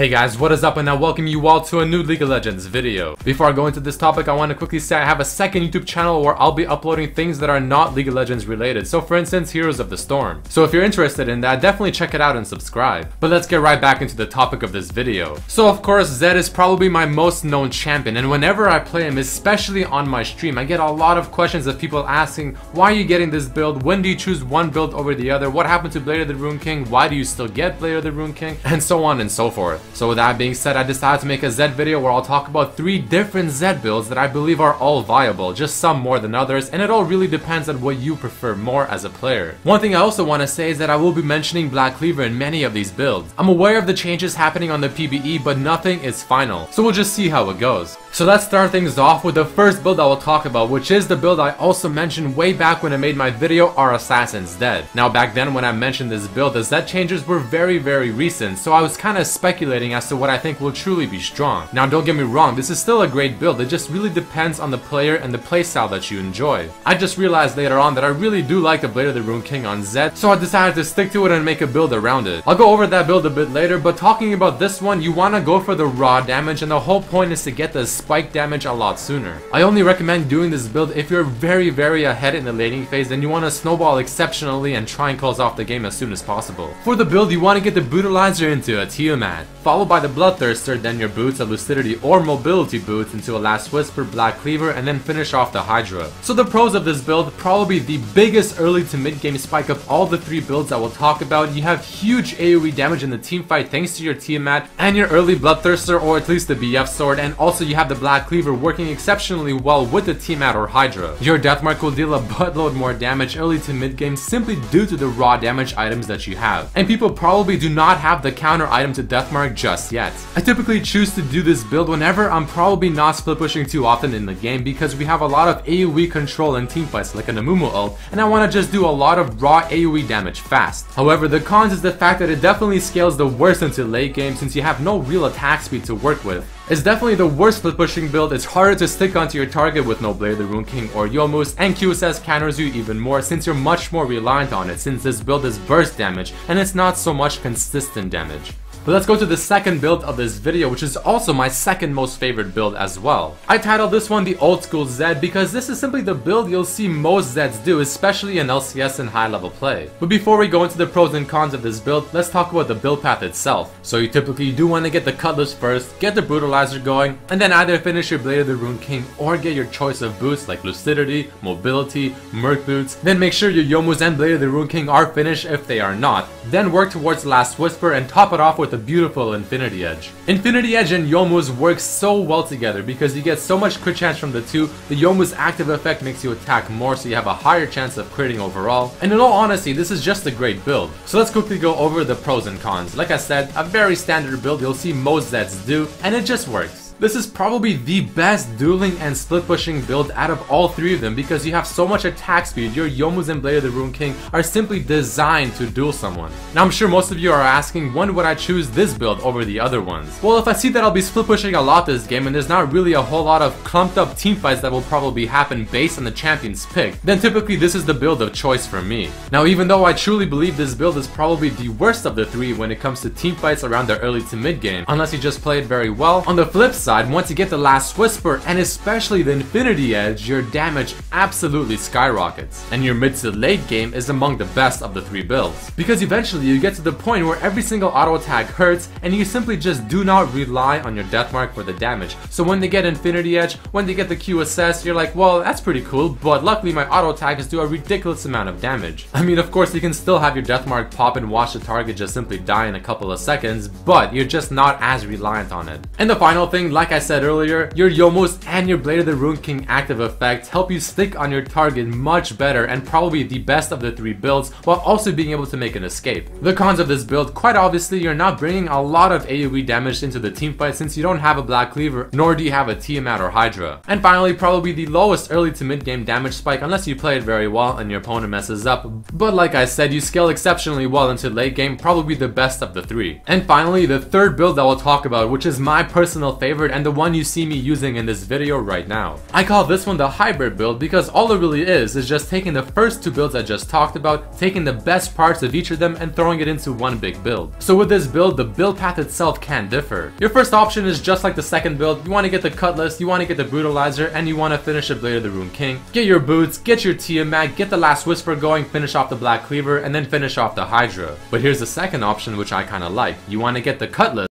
Hey guys, what is up, and I welcome you all to a new League of Legends video. Before I go into this topic, I want to quickly say I have a second YouTube channel where I'll be uploading things that are not League of Legends related. So for instance, Heroes of the Storm. So if you're interested in that, definitely check it out and subscribe. But let's get right back into the topic of this video. So of course, Zed is probably my most known champion, and whenever I play him, especially on my stream, I get a lot of questions of people asking, why are you getting this build? When do you choose one build over the other? What happened to Blade of the Rune King? Why do you still get Blade of the Rune King? And so on and so forth. So with that being said, I decided to make a Zed video where I'll talk about 3 different Zed builds that I believe are all viable, just some more than others, and it all really depends on what you prefer more as a player. One thing I also want to say is that I will be mentioning Black Cleaver in many of these builds. I'm aware of the changes happening on the PBE, but nothing is final, so we'll just see how it goes. So let's start things off with the first build I will talk about, which is the build I also mentioned way back when I made my video, Are Assassins Dead? Now back then when I mentioned this build, the Zed changes were very recent, so I was kind of speculating as to what I think will truly be strong. Now don't get me wrong, this is still a great build, it just really depends on the player and the playstyle that you enjoy. I just realized later on that I really do like the Blade of the Rune King on Zed, so I decided to stick to it and make a build around it. I'll go over that build a bit later, but talking about this one, you want to go for the raw damage, and the whole point is to get the spike damage a lot sooner. I only recommend doing this build if you're very ahead in the laning phase and you want to snowball exceptionally and try and close off the game as soon as possible. For the build, you want to get the Brutalizer into a Tiamat, followed by the Bloodthirster, then your boots, a Lucidity or Mobility boots into a Last Whisper, Black Cleaver, and then finish off the Hydra. So the pros of this build, probably the biggest early to mid game spike of all the 3 builds I will talk about. You have huge AoE damage in the team fight thanks to your Tiamat and your early Bloodthirster, or at least the BF sword, and also you have the Black Cleaver working exceptionally well with the Tiamat or Hydra. Your Deathmark will deal a buttload more damage early to mid game simply due to the raw damage items that you have. And people probably do not have the counter item to Deathmark just yet. I typically choose to do this build whenever I'm probably not split pushing too often in the game, because we have a lot of AoE control in teamfights like an Amumu ult, and I want to just do a lot of raw AoE damage fast. However, the cons is the fact that it definitely scales the worst into late game since you have no real attack speed to work with. It's definitely the worst split pushing build. It's harder to stick onto your target with no Blade of the Rune King or Youmuu's, and QSS counters you even more since you're much more reliant on it, since this build is burst damage and it's not so much consistent damage. But let's go to the second build of this video, which is also my second most favorite build as well. I titled this one the Old School Zed because this is simply the build you'll see most Zeds do, especially in LCS and high level play. But before we go into the pros and cons of this build, let's talk about the build path itself. So you typically do want to get the Cutlass first, get the Brutalizer going, and then either finish your Blade of the Rune King or get your choice of boots like Lucidity, Mobility, Merc Boots. Then make sure your Youmuu's and Blade of the Rune King are finished if they are not. Then work towards Last Whisper and top it off with a beautiful Infinity Edge. Infinity Edge and Youmuu's work so well together because you get so much crit chance from the two. The Youmuu's active effect makes you attack more, so you have a higher chance of critting overall. And in all honesty, this is just a great build. So let's quickly go over the pros and cons. Like I said, a very standard build you'll see most Zeds do, and it just works. This is probably the best dueling and split pushing build out of all 3 of them because you have so much attack speed. Your Youmuu's and Blade of the Rune King are simply designed to duel someone. Now I'm sure most of you are asking, when would I choose this build over the other ones? Well, if I see that I'll be split pushing a lot this game and there's not really a whole lot of clumped up team fights that will probably happen based on the champion's pick, then typically this is the build of choice for me. Now even though I truly believe this build is probably the worst of the 3 when it comes to team fights around the early to mid game, unless you just play it very well, on the flip side, once you get the Last Whisper and especially the Infinity Edge, your damage absolutely skyrockets, and your mid to late game is among the best of the 3 builds, because eventually you get to the point where every single auto attack hurts and you simply just do not rely on your Deathmark for the damage. So when they get Infinity Edge, when they get the QSS, you're like, well, that's pretty cool, but luckily my auto attackers do a ridiculous amount of damage. I mean, of course you can still have your Deathmark pop and watch the target just simply die in a couple of seconds, but you're just not as reliant on it. And the final thing, like I said earlier, your Youmuu's and your Blade of the Rune King active effects help you stick on your target much better and probably the best of the 3 builds, while also being able to make an escape. The cons of this build, quite obviously, you're not bringing a lot of AoE damage into the teamfight since you don't have a Black Cleaver, nor do you have a Tiamat or Hydra. And finally, probably the lowest early to mid game damage spike unless you play it very well and your opponent messes up, but like I said, you scale exceptionally well into late game, probably the best of the 3. And finally, the third build that we'll talk about, which is my personal favorite and the one you see me using in this video right now. I call this one the hybrid build because all it really is just taking the first two builds I just talked about, taking the best parts of each of them and throwing it into one big build. So with this build, the build path itself can differ. Your first option is just like the second build. You want to get the Cutlass, you want to get the Brutalizer, and you want to finish the Blade of the Rune King. Get your boots, get your Tiamat, get the Last Whisper going, finish off the Black Cleaver, and then finish off the Hydra. But here's the second option which I kinda like. You want to get the Cutlass,